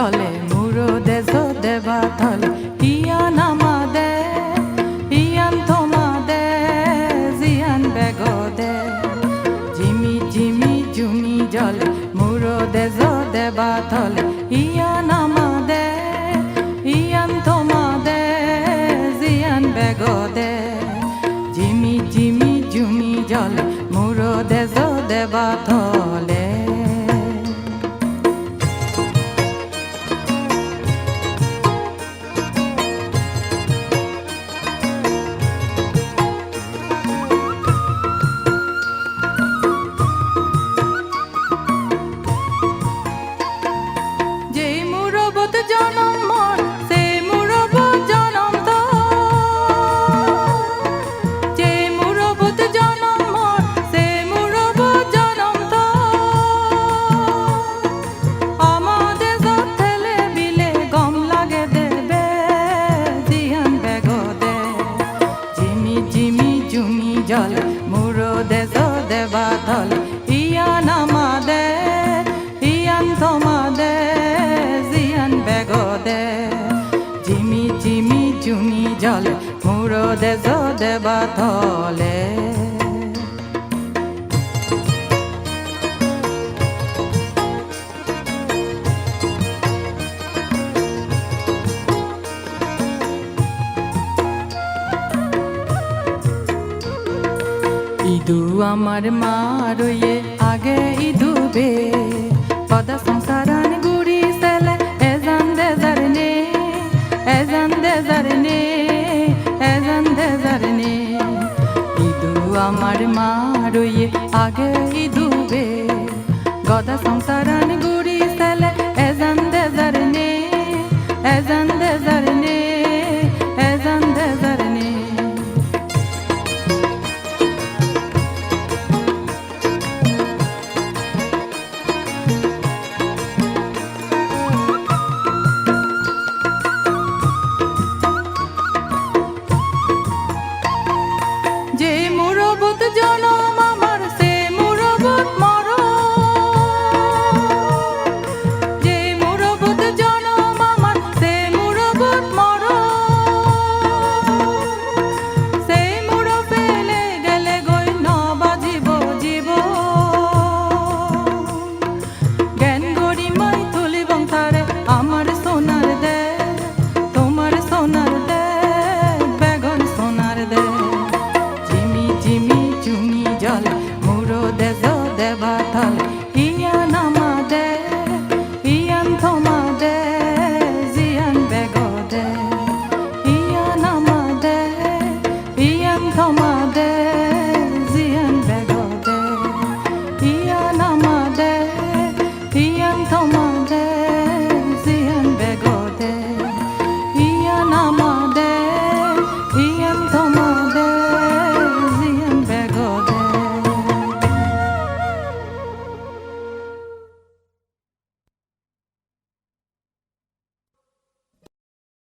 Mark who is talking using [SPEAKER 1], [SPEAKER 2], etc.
[SPEAKER 1] জলে মুরো দেশ দেবা থলে ইয়ান আমাদে ইয়ান তোমাদে জিয়ান বেগদে জিমি জিমি জুমি জলে মুরো দেশ দেবা থলে ইয়ান আমাদে ইয়ান তোমাদে জিয়ান বেগদে জিমি জিমি জুমি জলে মুরো দেশ দেবা থলে জল মুরো দেশ দেবা থল ইয়ান আমাদে ইয়ান তোমাদে জিয়ান বেগদে জিমি জিমি জুমি জল মুরো দেশ দেবা থলে ইদু আমার মারুয়ে আগে ইদুবে পদা সংসারান গুড়ি সেলে এজান দেজারনে এজান দেজারনে এজান দেজারনে ইদু আমার মারুয়ে আগে ইদুবে গদা সংসারান গুড়ি সেলে এজান দেজারনে এজান দেজারনে এজান দেজারনে জনম আমার সে মুরবত মর যে মুরবত জনম আমার সে মুরবত মর সেই মুর ফেলে গেলে গই ন বাজিব জীব জ্ঞান গরিমাই তুলিবং তারে আমার সোনার দে তোমার সোনার দে বেগন সোনার দে জল মুরো দেশ দেবা থল ইয়ান আমাদে ইয়ান তোমাদে জিয়ান বেগদে ইয়ান আমাদে ইয়ান তোমাদে জিয়ান বেগদে ইয়ান আমাদে ইয়ান তোমাদে জিয়ান বেগদে ইয়ান আমাদে ইয়ান